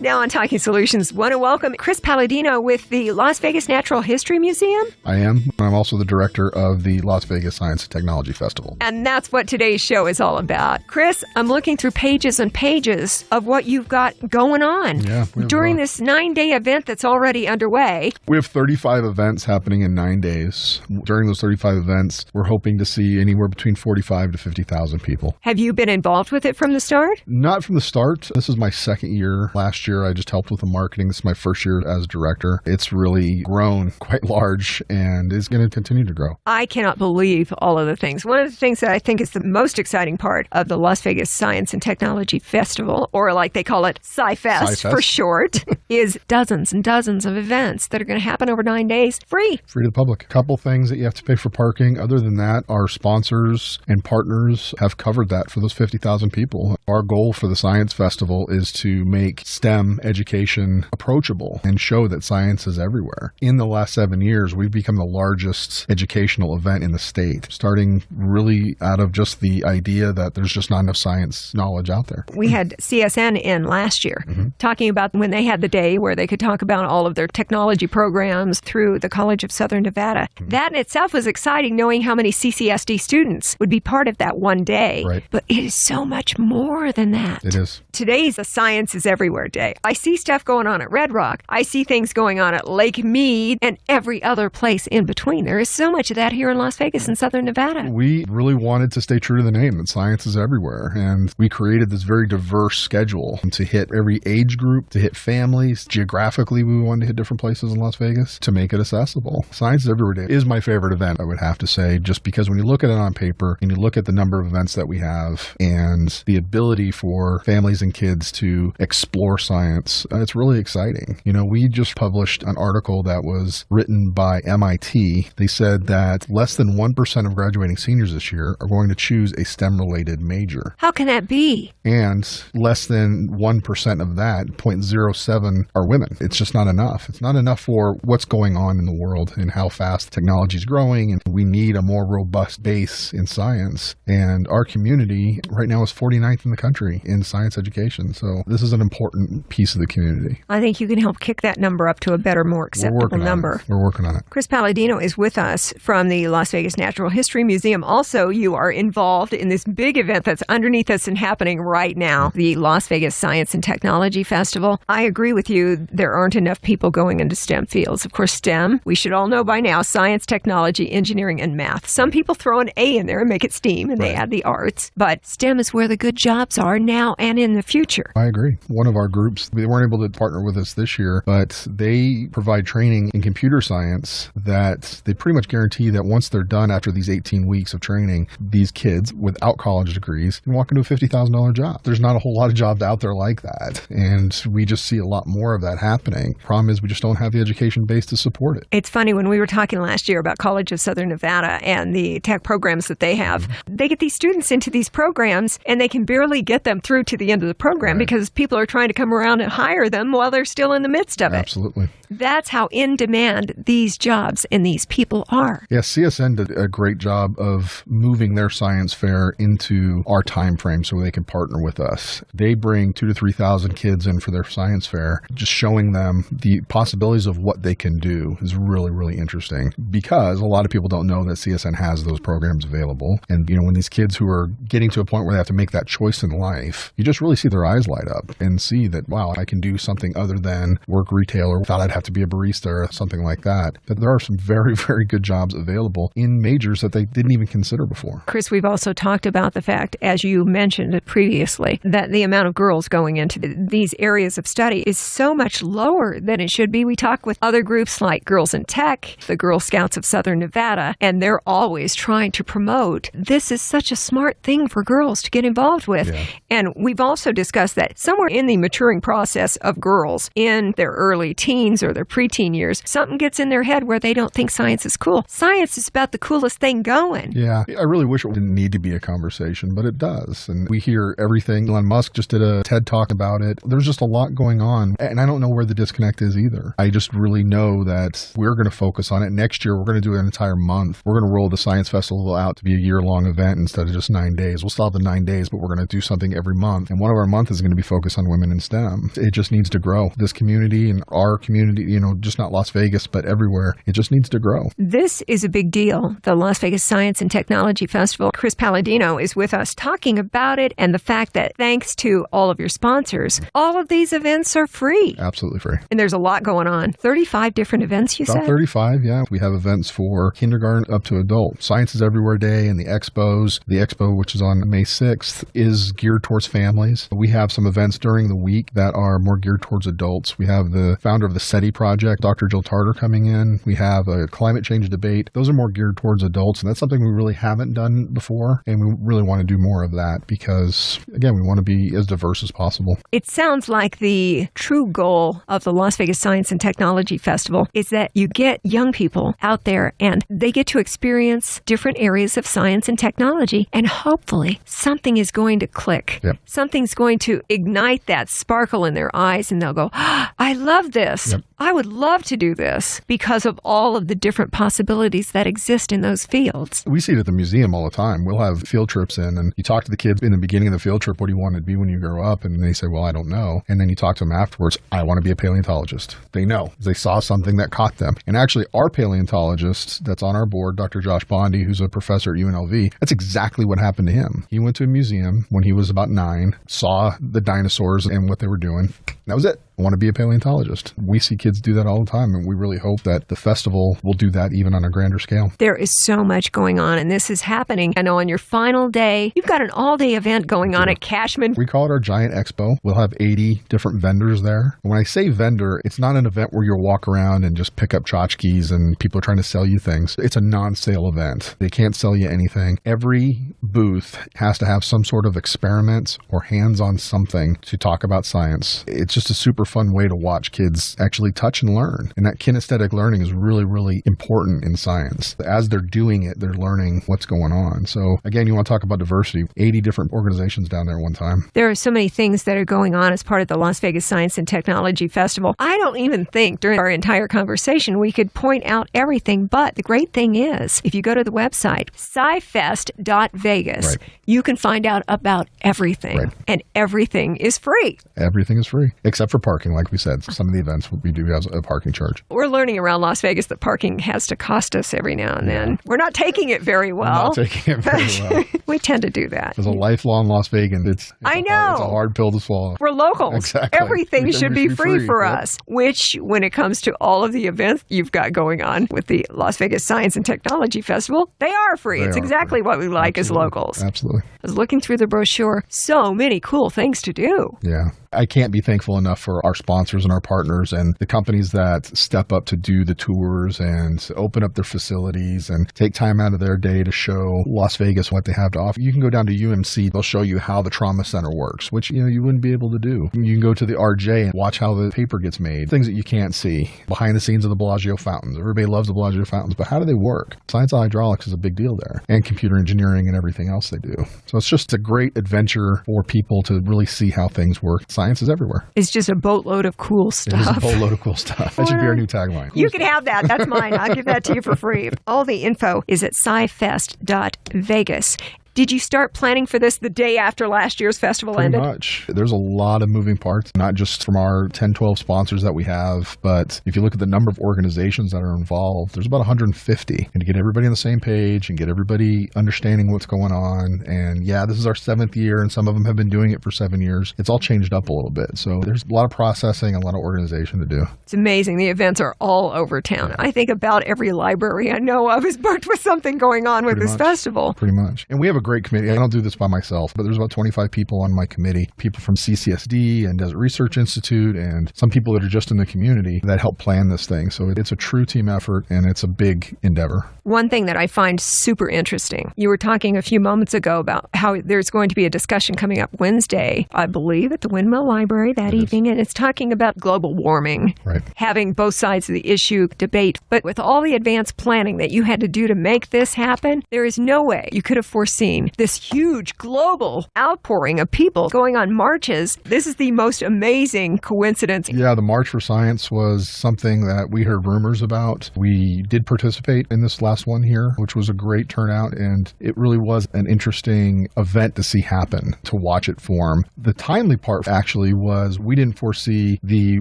Now on Talking Solutions, want to welcome Chris Palladino with the Las Vegas Natural History Museum. I am. I'm also the director of the Las Vegas Science and Technology Festival. And that's what today's show is all about. Chris, I'm looking through pages and pages of what you've got going on during this 9-day event that's already underway. We have 35 events happening in 9 days. During those 35 events, we're hoping to see anywhere between 45 to 50,000 people. Have you been involved with it from the start? Not from the start. This is my second year. Last year, I just helped with the marketing. This is my first year as director. It's really grown quite large and is going to continue to grow. I cannot believe all of the things. One of the things that I think is the most exciting part of the Las Vegas Science and Technology Festival, or like they call it, Sci-Fest for short, is dozens and dozens of events that are going to happen over 9 days, free. Free to the public. A couple things that you have to pay for parking. Other than that, our sponsors and partners have covered that for those 50,000 people. Our goal for the Science Festival is to make STEM education approachable and show that science is everywhere. In the last 7 years, we've become the largest educational event in the state, starting really out of just the idea that there's just not enough science knowledge out there. We had CSN in last year talking about when they had the day where they could talk about all of their technology programs through the College of Southern Nevada. That in itself was exciting, knowing how many CCSD students would be part of that one day. Right. But it is so much more than that. It is. Today's a Science is Everywhere Day. I see stuff going on at Red Rock. I see things going on at Lake Mead and every other place in between. There is so much of that here in Las Vegas and Southern Nevada. We really wanted to stay true to the name that science is everywhere. And we created this very diverse schedule to hit every age group, to hit families. Geographically, we wanted to hit different places in Las Vegas to make it accessible. Science is Everywhere Day is my favorite event, I would have to say, just because when you look at it on paper and you look at the number of events that we have and the ability for families and kids to explore science, it's really exciting. You know, we just published an article that was written by MIT. They said that less than 1% of graduating seniors this year are going to choose a STEM-related major. How can that be? And less than 1% of that, 0.07, are women. It's just not enough. It's not enough for what's going on in the world and how fast technology is growing, and we need a more robust base in science. And our community right now is 49th in the country in science education. So this is an important piece of the community. I think you can help kick that number up to a better, more acceptable number. We're working on it. Chris Palladino is with us from the Las Vegas Natural History Museum. Also, you are involved in this big event that's underneath us and happening right now, the Las Vegas Science and Technology Festival. I agree with you. There aren't enough people going into STEM fields. Of course, STEM, we should all know by now, science, technology, engineering, and math. Some people throw an A in there and make it STEAM, and they add the arts. But STEM is where the good jobs are now and in the future. I agree. One of our groups, they weren't able to partner with us this year, but they provide training in computer science that they pretty much guarantee that once they're done after these 18 weeks of training, these kids without college degrees can walk into a $50,000 job. There's not a whole lot of jobs out there like that, and we just see a lot more of that happening. Problem is we just don't have the education base to support it. It's funny, when we were talking last year about College of Southern Nevada and the tech programs that they have, they get these students into these programs and they can barely get them through to the end of the program because people are trying to come around and hire them while they're still in the midst of it. Absolutely. That's how in demand these jobs and these people are. Yeah, CSN did a great job of moving their science fair into our time frame so they can partner with us. They bring 2,000 to 3,000 kids in for their science fair. Just showing them the possibilities of what they can do is really, really interesting, because a lot of people don't know that CSN has those programs available. And, you know, when these kids who are getting to a point where they have to make that choice in life, you just really see their eyes light up and see that, wow, I can do something other than work retail, or thought I'd have to be a barista or something like that. That there are some very, very good jobs available in majors that they didn't even consider before. Chris, we've also talked about the fact, as you mentioned previously, that the amount of girls going into these areas of study is so much lower than it should be. We talk with other groups like Girls in Tech, the Girl Scouts of Southern Nevada, and they're always trying to promote, this is such a smart thing for girls to get involved with. Yeah. And we've also discussed that somewhere in the maturing process of girls in their early teens or or their preteen years, something gets in their head where they don't think science is cool. Science is about the coolest thing going. Yeah, I really wish it didn't need to be a conversation, but it does. And we hear everything. Elon Musk just did a TED Talk about it. There's just a lot going on, and I don't know where the disconnect is either. I just really know that we're going to focus on it. Next year, we're going to do an entire month. We're going to roll the Science Festival out to be a year-long event instead of just 9 days. We'll still have the 9 days, but we're going to do something every month. And one of our months is going to be focused on women in STEM. It just needs to grow. This community and our community, just not Las Vegas, but everywhere, it just needs to grow. This is a big deal. The Las Vegas Science and Technology Festival. Chris Palladino is with us talking about it and the fact that thanks to all of your sponsors, all of these events are free. Absolutely free. And there's a lot going on. 35 different events, you said? About 35, yeah. We have events for kindergarten up to adult. Science is Everywhere Day and the expos. The expo, which is on May 6th, is geared towards families. We have some events during the week that are more geared towards adults. We have the founder of the SETI project, Dr. Jill Tarter, coming in. We have a climate change debate. Those are more geared towards adults, and that's something we really haven't done before, and we really want to do more of that because, again, we want to be as diverse as possible. It sounds like the true goal of the Las Vegas Science and Technology Festival is that you get young people out there and they get to experience different areas of science and technology, and hopefully something is going to click. Yep. Something's going to ignite that sparkle in their eyes, and they'll go, I love this. Yep. I would love to do this because of all of the different possibilities that exist in those fields. We see it at the museum all the time. We'll have field trips in, and you talk to the kids in the beginning of the field trip, what do you want to be when you grow up? And they say, well, I don't know. And then you talk to them afterwards, I want to be a paleontologist. They know. They saw something that caught them. And actually, our paleontologist that's on our board, Dr. Josh Bondi, who's a professor at UNLV, that's exactly what happened to him. He went to a museum when he was about 9, saw the dinosaurs and what they were doing. That was it. I want to be a paleontologist. We see kids do that all the time, and we really hope that the festival will do that even on a grander scale. There is so much going on, and this is happening. I know on your final day, you've got an all-day event going on at Cashman. We call it our Giant Expo. We'll have 80 different vendors there. When I say vendor, it's not an event where you'll walk around and just pick up tchotchkes and people are trying to sell you things. It's a non-sale event. They can't sell you anything. Every booth has to have some sort of experiment or hands-on something to talk about science. It's just a super fun way to watch kids actually touch and learn. And that kinesthetic learning is really, really important in science. As they're doing it, they're learning what's going on. So again, you want to talk about diversity, 80 different organizations down there at one time. There are so many things that are going on as part of the Las Vegas Science and Technology Festival. I don't even think during our entire conversation we could point out everything, but the great thing is, if you go to the website, Sci-Fest.Vegas, right, you can find out about everything. Right. And everything is free. Everything is free, except for parking, like we said. Some of the events, we do have a parking charge. We're learning around Las Vegas that parking has to cost us every now and then. We're not taking it very well. We're not taking it very well. We tend to do that. As a lifelong Las Vegan, it's I know. It's a hard pill to swallow. We're locals. Exactly. Everything should be free for Yep. us, which when it comes to all of the events you've got going on with the Las Vegas Science and Technology Festival, they are free. It's exactly what we like as locals. Absolutely. I was looking through the brochure. So many cool things to do. Yeah. I can't be thankful enough for our sponsors and our partners and the companies that step up to do the tours and open up their facilities and take time out of their day to show Las Vegas what they have to offer. You can go down to UMC. They'll show you how the trauma center works, which, you wouldn't be able to do. You can go to the RJ and watch how the paper gets made, things that you can't see. Behind the scenes of the Bellagio fountains. Everybody loves the Bellagio fountains, but how do they work? Science of hydraulics is a big deal there, and computer engineering and everything else they do. So it's just a great adventure for people to really see how things work. Science is everywhere. It's just a boatload of cool stuff. It is a boatload of cool stuff. That should be our new tagline. You can have that. That's mine. I'll give that to you for free. All the info is at Sci-Fest.Vegas. Did you start planning for this the day after last year's festival ended? Pretty much. There's a lot of moving parts, not just from our 10, 12 sponsors that we have, but if you look at the number of organizations that are involved, there's about 150. And to get everybody on the same page and get everybody understanding what's going on. And yeah, this is our 7th year, and some of them have been doing it for 7 years. It's all changed up a little bit. So there's a lot of processing and a lot of organization to do. It's amazing. The events are all over town. I think about every library I know of is booked with something going on with this festival. Pretty much. And we have a great committee. I don't do this by myself, but there's about 25 people on my committee, people from CCSD and Desert Research Institute, and some people that are just in the community that help plan this thing. So it's a true team effort, and it's a big endeavor. One thing that I find super interesting, you were talking a few moments ago about how there's going to be a discussion coming up Wednesday, I believe, at the Windmill Library that evening, and it's talking about global warming, right? Having both sides of the issue debate. But with all the advanced planning that you had to do to make this happen, there is no way you could have foreseen this huge global outpouring of people going on marches. This is the most amazing coincidence. Yeah, the March for Science was something that we heard rumors about. We did participate in this last one here, which was a great turnout, and it really was an interesting event to see happen, to watch it form. The timely part actually was we didn't foresee the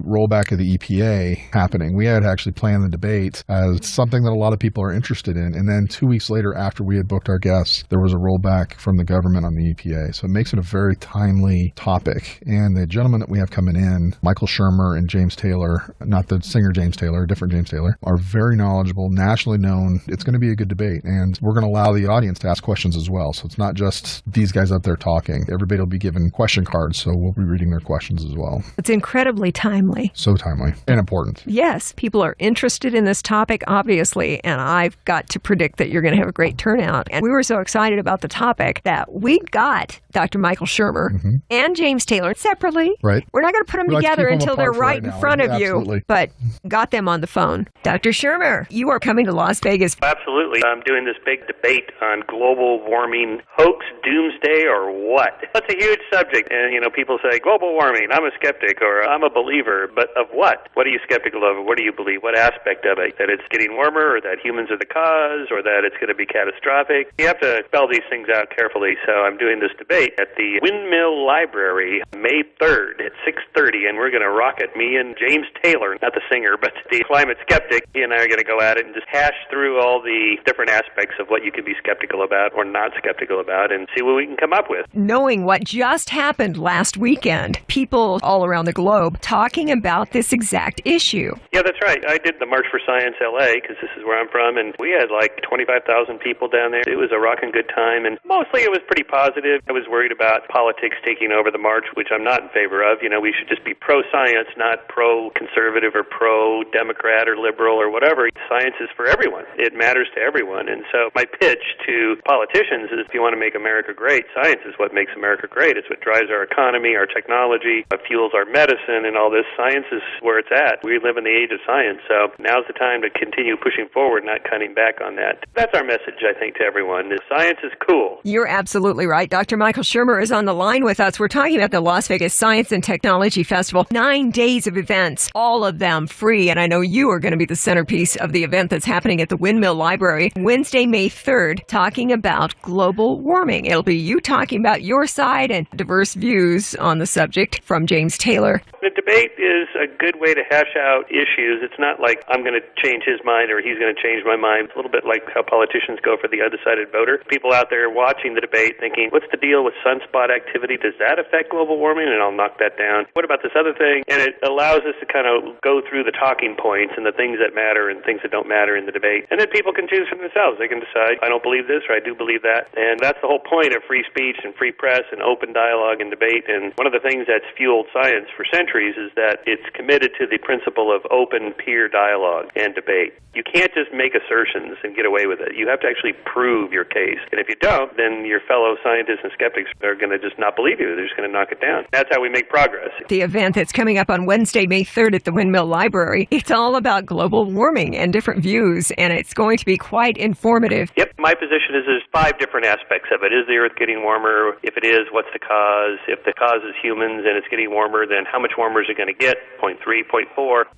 rollback of the EPA happening. We had actually planned the debate as something that a lot of people are interested in, and then 2 weeks later, after we had booked our guests, there was a rollback from the government on the EPA. So it makes it a very timely topic. And the gentlemen that we have coming in, Michael Shermer and James Taylor, not the singer James Taylor, a different James Taylor, are very knowledgeable, nationally known. It's going to be a good debate, and we're going to allow the audience to ask questions as well. So it's not just these guys up there talking. Everybody will be given question cards, so we'll be reading their questions as well. It's incredibly timely. So timely and important. Yes, people are interested in this topic, obviously, and I've got to predict that you're going to have a great turnout. And we were so excited about the topic that we got Dr. Michael Shermer and James Taylor separately. Right. We're not going to put them together until they're right in front of Absolutely. you, but got them on the phone. Dr. Shermer, you are coming to Las Vegas. Absolutely. I'm doing this big debate on global warming, hoax, doomsday, or what? That's a huge subject. And, people say, global warming, I'm a skeptic, or I'm a believer. But of what? What are you skeptical of? What do you believe? What aspect of it? That it's getting warmer, or that humans are the cause, or that it's going to be catastrophic? You have to spell these things out carefully. So I'm doing this debate at the Windmill Library, May 3rd at 6:30, and we're going to rock it. Me and James Taylor, not the singer, but the climate skeptic. He and I are going to go at it and just hash through all the different aspects of what you can be skeptical about or not skeptical about and see what we can come up with. Knowing what just happened last weekend, people all around the globe talking about this exact issue. Yeah, that's right. I did the March for Science LA because this is where I'm from, and we had like 25,000 people down there. It was a rockin' good time, and mostly it was pretty positive. I was worried about politics taking over the march, which I'm not in favor of. We should just be pro-science, not pro-conservative or pro-democrat or liberal or whatever. Science is for everyone. It matters to everyone. And so my pitch to politicians is if you want to make America great, science is what makes America great. It's what drives our economy, our technology, what fuels our medicine, and all this. Science is where it's at. We live in the age of science, so now's the time to continue pushing forward, not cutting back on that. That's our message, I think, to everyone. Science is cool. You're absolutely right. Dr. Michael Shermer is on the line with us. We're talking about the Las Vegas Science and Technology Festival. 9 days of events, all of them free, and I know you are going to be the centerpiece of the event that's happening at the Windmill Library Wednesday, May 3rd, talking about global warming. It'll be you talking about your side and diverse views on the subject from James Taylor. The debate is a good way to hash out issues. It's not like I'm going to change his mind or he's going to change my mind. It's a little bit like how politicians go for the undecided voter. People out there watching the debate thinking, what's the deal with sunspot activity? Does that affect global warming? And I'll knock that down. What about this other thing? And it allows us to kind of go through the talking points and the things that matter and things that don't matter in the debate. And then people can choose for themselves. They can decide, I don't believe this or I do believe that. And that's the whole point of free speech and free press and open dialogue and debate. And one of the things that's fueled science for centuries is that it's committed to the principle of open peer dialogue and debate. You can't just make assertions and get away with it. You have to actually prove your case. And if you don't, then your fellow scientists and skeptics are going to just not believe you. They're just going to knock it down. That's how we make progress. The event that's coming up on Wednesday, May 3rd at the Windmill Library, it's all about global warming and different views, and it's going to be quite informative. Yep. My position is there's 5 different aspects of it. Is the Earth getting warmer? If it is, what's the cause? If the cause is humans and it's getting warmer, then how much warmer is it going to get? 0.3, 0.4.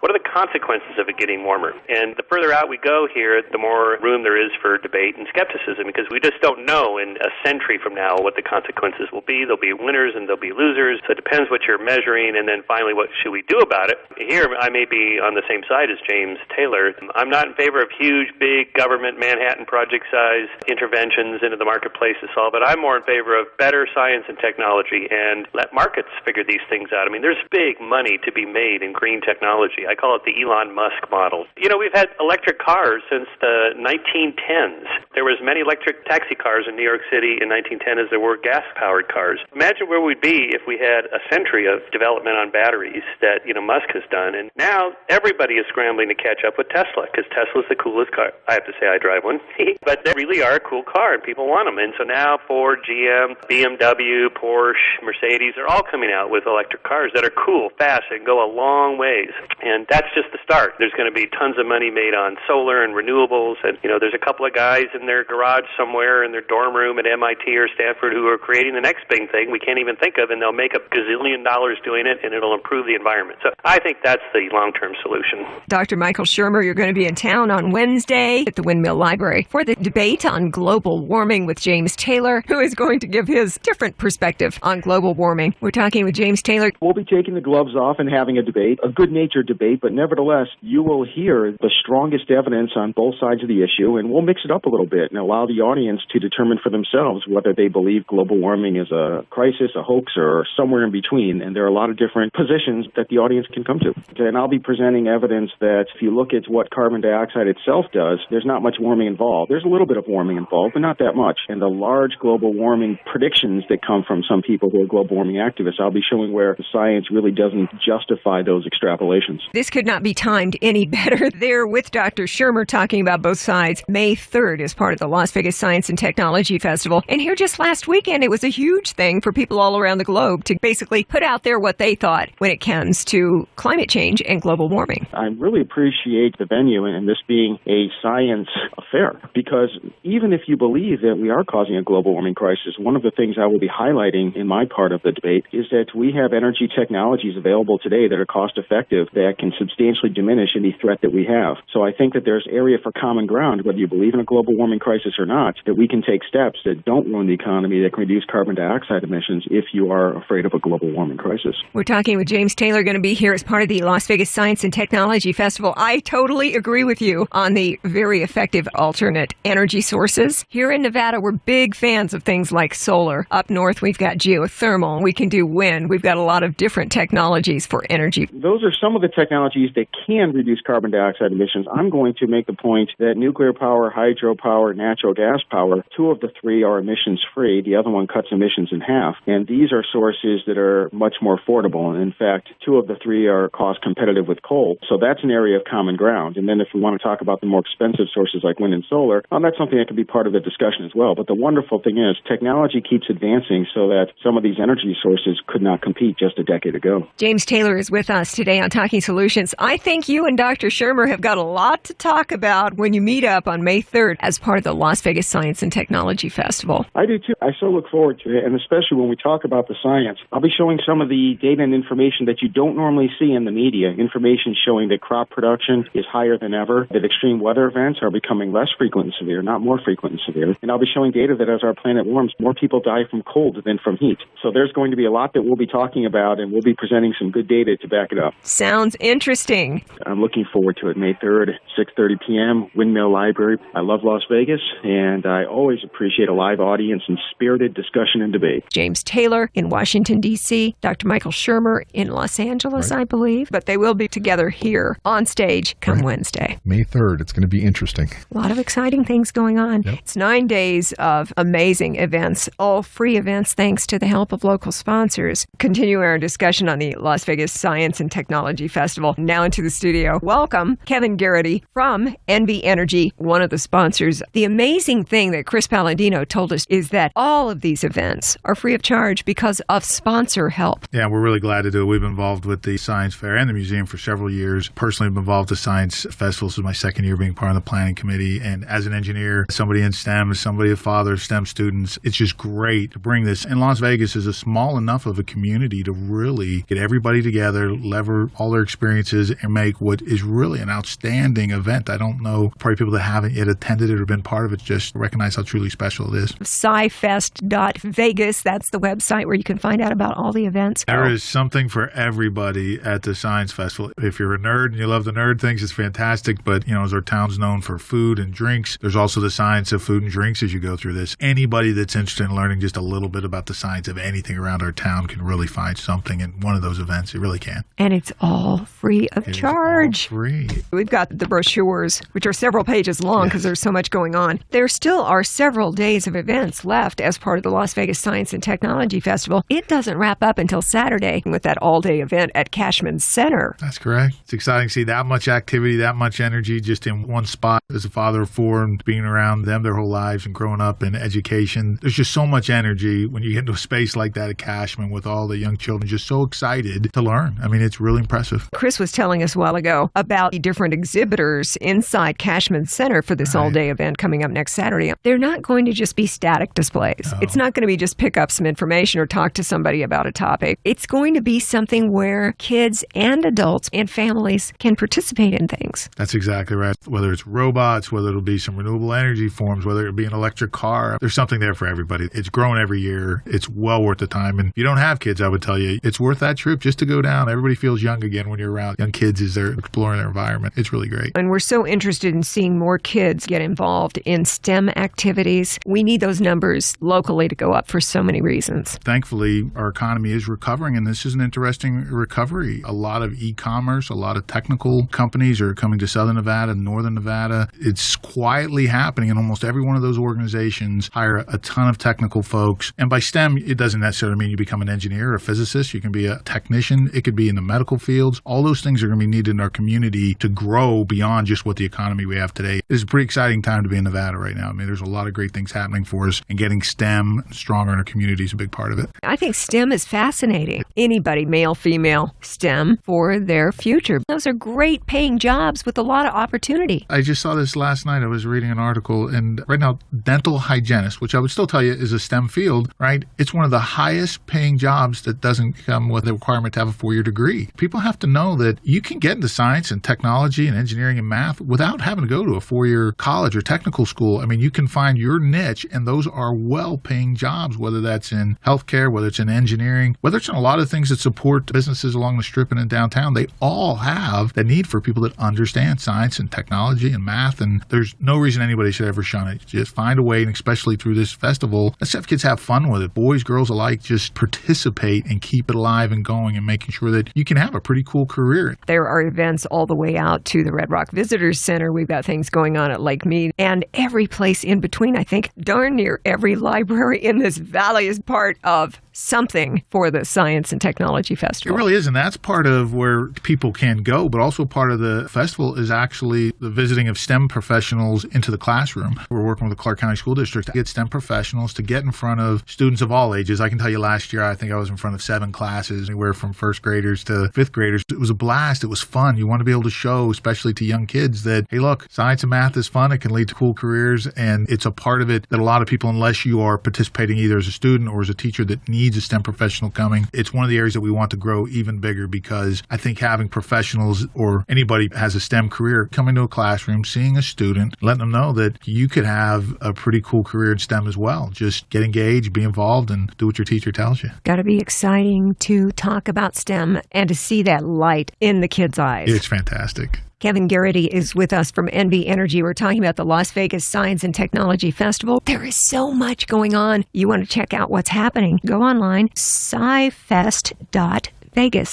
What are the consequences of it getting warmer? And the further out we go here, the more room there is for debate and skepticism, because we just don't know in a century from now what the consequences will be. There'll be winners and there'll be losers. So it depends what you're measuring, and then finally, what should we do about it? Here, I may be on the same side as James Taylor. I'm not in favor of huge, big government Manhattan Project-size interventions into the marketplace to solve it. I'm more in favor of better science and technology and let markets figure these things out. I mean, there's big money to be made in green technology. I call it the Elon Musk model. We've had electric cars since the 1910s. There was many electric taxi cars in New York City in 1910 as there were gas-powered cars. Imagine where we'd be if we had a century of development on batteries that, Musk has done. And now everybody is scrambling to catch up with Tesla because Tesla's the coolest car. I have to say I drive one. But they really are a cool car and people want them. And so now Ford, GM, BMW, Porsche, Mercedes, they're all coming out with electric cars that are cool, fast, and go a long ways. And that's just the start. There's going to be tons of money made on solar and renewables. And, there's a couple of guys in their garage somewhere in their dorm room at MIT or Stanford who are creating the next big thing we can't even think of, and they'll make $1 gazillion doing it, and it'll improve the environment. So I think that's the long-term solution. Dr. Michael Shermer, you're going to be in town on Wednesday at the Windmill Library for the debate on global warming with James Taylor, who is going to give his different perspective on global warming. We're talking with James Taylor. We'll be taking the gloves off and having a debate, a good-natured debate, but nevertheless, you will hear the strongest evidence on both sides of the issue, and we'll mix it up a little bit and allow the audience to determine for themselves whether they believe global warming is a crisis, a hoax, or somewhere in between. And there are a lot of different positions that the audience can come to. And I'll be presenting evidence that if you look at what carbon dioxide itself does, there's not much warming involved. There's a little bit of warming involved, but not that much. And the large global warming predictions that come from some people who are global warming activists, I'll be showing where the science really doesn't justify those extrapolations. This could not be timed any better. There with Dr. Shermer talking about both sides. May 3rd is part of the Las Vegas Science and Technology Festival. And here just last weekend, it was a huge thing for people all around the globe to basically put out there what they thought when it comes to climate change and global warming. I really appreciate the venue and this being a science affair, because even if you believe that we are causing a global warming crisis, one of the things I will be highlighting in my part of the debate is that we have energy technologies available today that are cost-effective that can substantially diminish any threat that we have. So I think that there's area for common ground, whether you believe in a global warming crisis or not, that we can take steps that don't ruin the economy, that can reduce carbon dioxide emissions if you are afraid of a global warming crisis. We're talking with James Taylor, going to be here as part of the Las Vegas Science and Technology Festival. I totally agree with you on the very effective alternate energy sources. Here in Nevada, we're big fans of things like solar. Up north, we've got geothermal. We can do wind. We've got a lot of different technologies for energy. Those are some of the technologies that can reduce carbon dioxide emissions. I'm going to make the point that nuclear power, hydropower, natural gas power, 2 of the 3 are emissions-free. The other one cuts emissions in half. And these are sources that are much more affordable. And in fact, 2 of the 3 are cost competitive with coal. So that's an area of common ground. And then if we want to talk about the more expensive sources like wind and solar, that's something that can be part of the discussion as well. But the wonderful thing is technology keeps advancing so that some of these energy sources could not compete just a decade ago. James Taylor is with us today on Talking Solutions. I think you and Dr. Shermer have got a lot to talk about when you meet up on May 3rd as part of the Las Vegas Science and Technology Festival. I do too. I so look forward to it, and especially when we talk about the science. I'll be showing some of the data and information that you don't normally see in the media. Information showing that crop production is higher than ever, that extreme weather events are becoming less frequent and severe, not more frequent and severe. And I'll be showing data that as our planet warms, more people die from cold than from heat. So there's going to be a lot that we'll be talking about, and we'll be presenting some good data to back it up. Sounds interesting. I'm looking forward to it. May 3rd, 6:30 p.m., Windmill Library. I love Las Vegas, and I always appreciate a live audience and spirited discussion and debate. James Taylor in Washington, D.C., Dr. Michael Shermer in Los Angeles, right, I believe. But they will be together here on stage come Wednesday. May 3rd. It's going to be interesting. A lot of exciting things going on. Yep. It's 9 days of amazing events, all free events thanks to the help of local sponsors. Continuing our discussion on the Las Vegas Science and Technology Festival. Now into the studio. Welcome, Kevin Garrity from NV Energy, one of the sponsors. The amazing thing that Chris Palladino told us is that all of these events are free of charge because of sponsor help. Yeah, we're really glad to do it. We've been involved with the Science Fair and the museum for several years. Personally, I've been involved with the Science Festival. This is my second year being part of the planning committee. And as an engineer, somebody in STEM, somebody a father of STEM students, it's just great to bring this. And Las Vegas is a small enough of a community to really get everybody together, lever all their experiences, and make what is really an outstanding event. I don't know, probably people that haven't yet attended it or been part of it just recognize how truly special it is. Sci-Fest.Vegas, that's the website where you can find out about all the events. There is something for everybody at the Science Festival. If you're a nerd and you love the nerd things, it's fantastic. But, as our town's known for food and drinks, there's also the science of food and drinks as you go through this. Anybody that's interested in learning just a little bit about the science of anything around our town can really find something in one of those events. It really can. And it's all free of charge. All free. We've got the brochures, which are several pages long because there's so much going on. There still are several several days of events left as part of the Las Vegas Science and Technology Festival. It doesn't wrap up until Saturday with that all-day event at Cashman Center. That's correct. It's exciting to see that much activity, that much energy just in one spot. As a father of four and being around them their whole lives and growing up in education, there's just so much energy when you get into a space like that at Cashman with all the young children just so excited to learn. I mean, it's really impressive. Chris was telling us a while ago about the different exhibitors inside Cashman Center for this all-day event coming up next Saturday. They're not going to just be static displays. It's not going to be just pick up some information or talk to somebody about a topic. It's going to be something where kids and adults and families can participate in things. That's exactly right. Whether it's robots, whether it'll be some renewable energy forms, whether it be an electric car, there's something there for everybody. It's growing every year. It's well worth the time. And if you don't have kids, I would tell you, it's worth that trip just to go down. Everybody feels young again when you're around young kids as they're exploring their environment. It's really great. And we're so interested in seeing more kids get involved in STEM activities. We need those numbers locally to go up for so many reasons. Thankfully, our economy is recovering, and this is an interesting recovery. A lot of e-commerce, a lot of technical companies are coming to Southern Nevada, Northern Nevada. It's quietly happening, and almost every one of those organizations hire a ton of technical folks. And by STEM, it doesn't necessarily mean you become an engineer or a physicist. You can be a technician. It could be in the medical fields. All those things are going to be needed in our community to grow beyond just what the economy we have today. It's a pretty exciting time to be in Nevada right now. I mean, there's a lot of great things happening for us, and getting STEM stronger in our community is a big part of it. I think STEM is fascinating. Anybody, male, female, STEM for their future. Those are great paying jobs with a lot of opportunity. I just saw this last night. I was reading an article, and right now, dental hygienist, which I would still tell you is a STEM field, right? It's one of the highest paying jobs that doesn't come with the requirement to have a 4-year degree. People have to know that you can get into science and technology and engineering and math without having to go to a 4-year college or technical school. I mean, you can find your niche, and those are well-paying jobs, whether that's in healthcare, whether it's in engineering, whether it's in a lot of things that support businesses along the Strip and in downtown. They all have the need for people that understand science and technology and math, and there's no reason anybody should ever shun it. Just find a way, and especially through this festival, let's have kids have fun with it. Boys, girls alike, just participate and keep it alive and going and making sure that you can have a pretty cool career. There are events all the way out to the Red Rock Visitors Center. We've got things going on at Lake Mead, and every place in between. I think darn near every library in this valley is part of something for the Science and Technology Festival. It really is, and that's part of where people can go, but also part of the festival is actually the visiting of STEM professionals into the classroom. We're working with the Clark County School District to get STEM professionals to get in front of students of all ages. I can tell you last year, I think I was in front of 7 classes, anywhere from first graders to fifth graders. It was a blast. It was fun. You want to be able to show, especially to young kids, that, hey, look, science and math is fun. It can lead to cool careers, and it's a part of it that a lot of people, unless you are participating either as a student or as a teacher that needs a STEM professional coming, it's one of the areas that we want to grow even bigger, because I think having professionals or anybody who has a STEM career coming to a classroom, seeing a student, letting them know that you could have a pretty cool career in STEM as well. Just get engaged, be involved, and do what your teacher tells you. Got to be exciting to talk about STEM and to see that light in the kids' eyes. It's fantastic. Kevin Garrity is with us from NV Energy. We're talking about the Las Vegas Science and Technology Festival. There is so much going on. You want to check out what's happening. Go online, Sci-Fest.Vegas.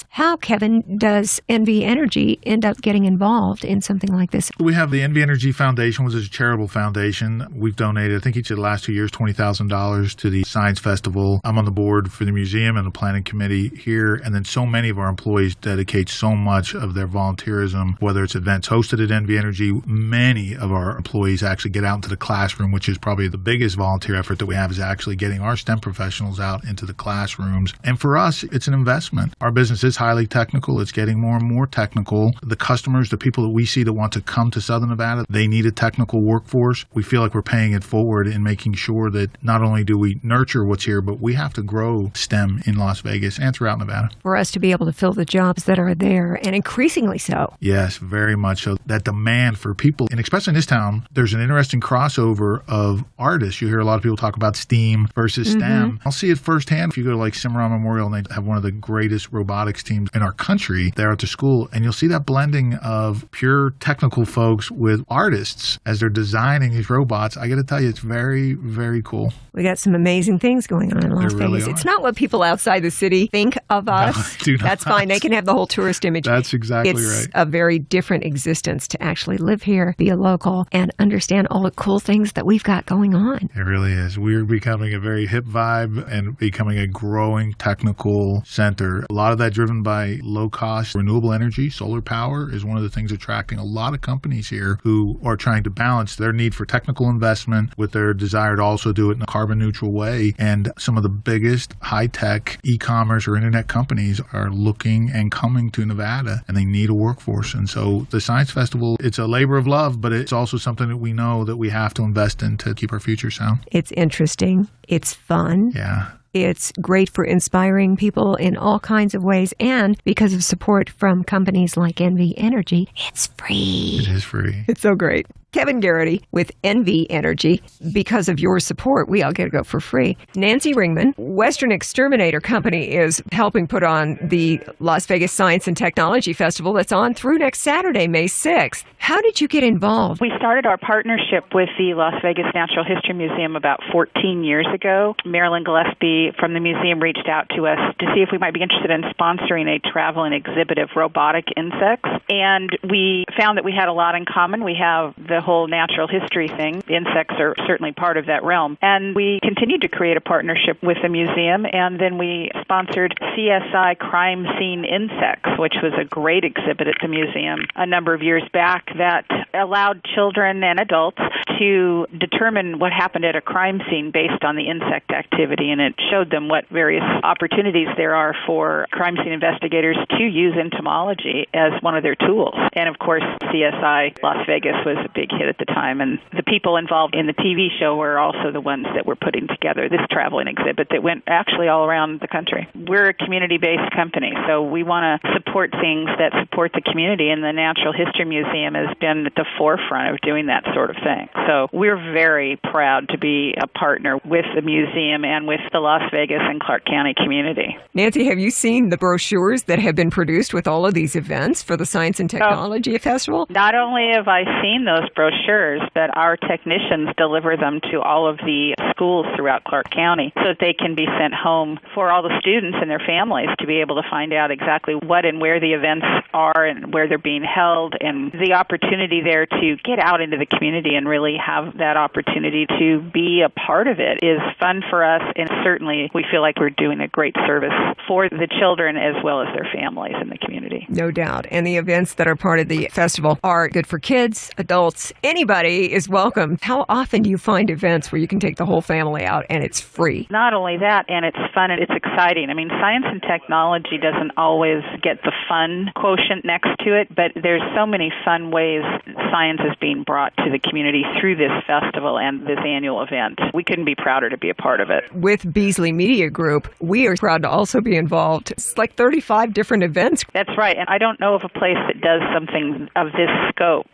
How, Kevin, does NV Energy end up getting involved in something like this? We have the NV Energy Foundation, which is a charitable foundation. We've donated, I think each of the last 2 years, $20,000 to the Science Festival. I'm on the board for the museum and the planning committee here. And then so many of our employees dedicate so much of their volunteerism, whether it's events hosted at NV Energy. Many of our employees actually get out into the classroom, which is probably the biggest volunteer effort that we have, is actually getting our STEM professionals out into the classrooms. And for us, it's an investment. Our business is highly technical. It's getting more and more technical. The customers, the people that we see that want to come to Southern Nevada, they need a technical workforce. We feel like we're paying it forward in making sure that not only do we nurture what's here, but we have to grow STEM in Las Vegas and throughout Nevada. For us to be able to fill the jobs that are there, and increasingly so. Yes, very much so. That demand for people, and especially in this town, there's an interesting crossover of artists. You hear a lot of people talk about STEAM versus STEM. I'll see it firsthand if you go to like Cimarron Memorial, and they have one of the greatest robotics teams in our country there at the school. And you'll see that blending of pure technical folks with artists as they're designing these robots. I got to tell you, it's very, very cool. We got some amazing things going on in Las Vegas. It's not what people outside the city think of us. No, that's fine. They can have the whole tourist image. That's exactly right. It's a very different existence to actually live here, be a local, and understand all the cool things that we've got going on. It really is. We're becoming a very hip vibe and becoming a growing technical center. A lot of that driven by low-cost renewable energy. Solar power is one of the things attracting a lot of companies here who are trying to balance their need for technical investment with their desire to also do it in a carbon-neutral way. And some of the biggest high-tech e-commerce or internet companies are looking and coming to Nevada, and they need a workforce. And so the Science Festival, it's a labor of love, but it's also something that we know that we have to invest in to keep our future sound. It's interesting. It's fun. Yeah. It's great for inspiring people in all kinds of ways. And because of support from companies like NV Energy, it's free. It is free. It's so great. Kevin Garrity with NV Energy. Because of your support, we all get to go for free. Nancy Ringman, Western Exterminator Company, is helping put on the Las Vegas Science and Technology Festival that's on through next Saturday, May 6th. How did you get involved? We started our partnership with the Las Vegas Natural History Museum about 14 years ago. Marilyn Gillespie from the museum reached out to us to see if we might be interested in sponsoring a traveling exhibit of robotic insects. And we found that we had a lot in common. We have the whole natural history thing. Insects are certainly part of that realm. And we continued to create a partnership with the museum, and then we sponsored CSI Crime Scene Insects, which was a great exhibit at the museum a number of years back that allowed children and adults to determine what happened at a crime scene based on the insect activity, and it showed them what various opportunities there are for crime scene investigators to use entomology as one of their tools. And of course, CSI Las Vegas was a big hit at the time, and the people involved in the TV show were also the ones that were putting together this traveling exhibit that went actually all around the country. We're a community-based company, so we want to support things that support the community, and the Natural History Museum has been at the forefront of doing that sort of thing. So we're very proud to be a partner with the museum and with the Las Vegas and Clark County community. Nancy, have you seen the brochures that have been produced with all of these events for the Science and Technology Festival? Not only have I seen those brochures, but our technicians deliver them to all of the schools throughout Clark County so that they can be sent home for all the students and their families to be able to find out exactly what and where the events are and where they're being held, and the opportunity there to get out into the community and really have that opportunity to be a part of it is fun for us, and certainly we feel like we're doing a great service for the children as well as their families in the community. No doubt. And the events that are part of the festival are good for kids, adults, anybody is welcome. How often do you find events where you can take the whole family out and it's free? Not only that, and it's fun and it's exciting. I mean, science and technology doesn't always get the fun quotient next to it, but there's so many fun ways science is being brought to the community through this festival and this annual event. We couldn't be prouder to be a part of it. With Beasley Media Group, we are proud to also be involved. It's like 35 different events. That's right, and I don't know of a place that does something of this scope.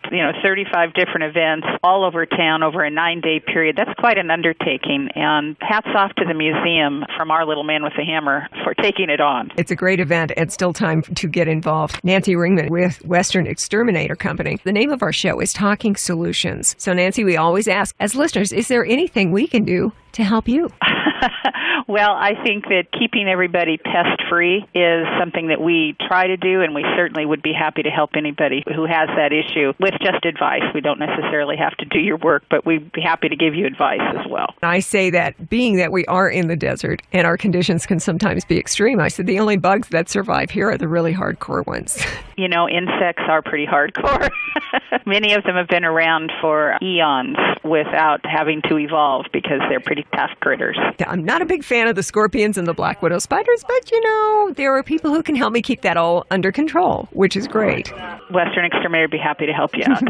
35 different events all over town over a 9-day period. That's quite an undertaking, and hats off to the museum from our little man with the hammer for taking it on. It's a great event and still time to get involved. Nancy Ringman with Western Exterminator Company. The name of our show is Talking Solutions. So Nancy, we always ask, as listeners, is there anything we can do to help you? Well, I think that keeping everybody pest-free is something that we try to do, and we certainly would be happy to help anybody who has that issue with just advice. We don't necessarily have to do your work, but we'd be happy to give you advice as well. I say that being that we are in the desert and our conditions can sometimes be extreme, I said the only bugs that survive here are the really hardcore ones. Insects are pretty hardcore. Many of them have been around for eons without having to evolve because they're pretty tough critters. I'm not a big fan of the scorpions and the black widow spiders, but there are people who can help me keep that all under control, which is great. Western Exterminator would be happy to help you out.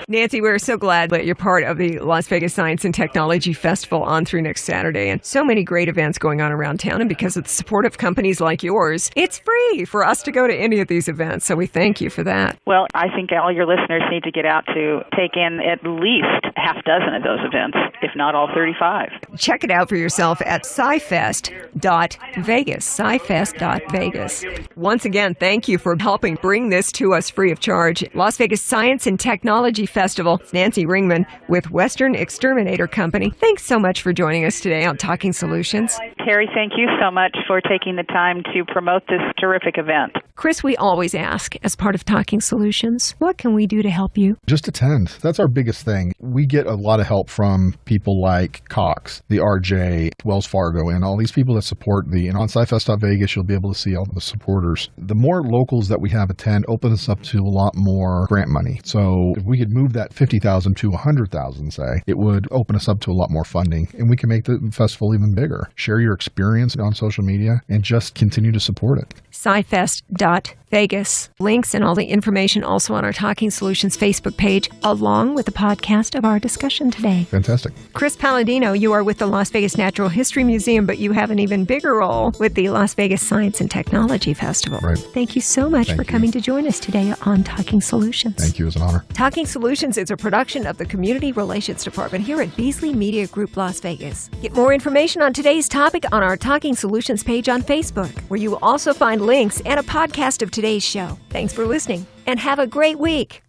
Nancy, we're so glad that you're part of the Las Vegas Science and Technology Festival on through next Saturday, and so many great events going on around town, and because of the support of companies like yours, it's free for us to go to any of these events, so we thank you for that. Well, I think all your listeners need to get out to take in at least half dozen of those events. if not all 35. Check it out for yourself at Sci-Fest.Vegas, Sci-Fest.Vegas. Once again, thank you for helping bring this to us free of charge. Las Vegas Science and Technology Festival. It's Nancy Ringman with Western Exterminator Company. Thanks so much for joining us today on Talking Solutions. Terry, thank you so much for taking the time to promote this terrific event. Chris, we always ask, as part of Talking Solutions, what can we do to help you? Just attend. That's our biggest thing. We get a lot of help from people like Cox, the RJ, Wells Fargo, and all these people that support and on Sci-Fest.Vegas, you'll be able to see all the supporters. The more locals that we have attend opens us up to a lot more grant money. So if we could move that 50,000 to 100,000, say, it would open us up to a lot more funding, and we can make the festival even bigger. Share your experience on social media and just continue to support it. Sci-Fest.Vegas. Links and all the information also on our Talking Solutions Facebook page, along with the podcast of our discussion today. Fantastic. Chris Palladino, you are with the Las Vegas Natural History Museum, but you have an even bigger role with the Las Vegas Science and Technology Festival. Right. Thank you so much for coming to join us today on Talking Solutions. Thank you. It was an honor. Talking Solutions is a production of the Community Relations Department here at Beasley Media Group Las Vegas. Get more information on today's topic on our Talking Solutions page on Facebook, where you will also find links and a podcast of today's show. Thanks for listening, and have a great week.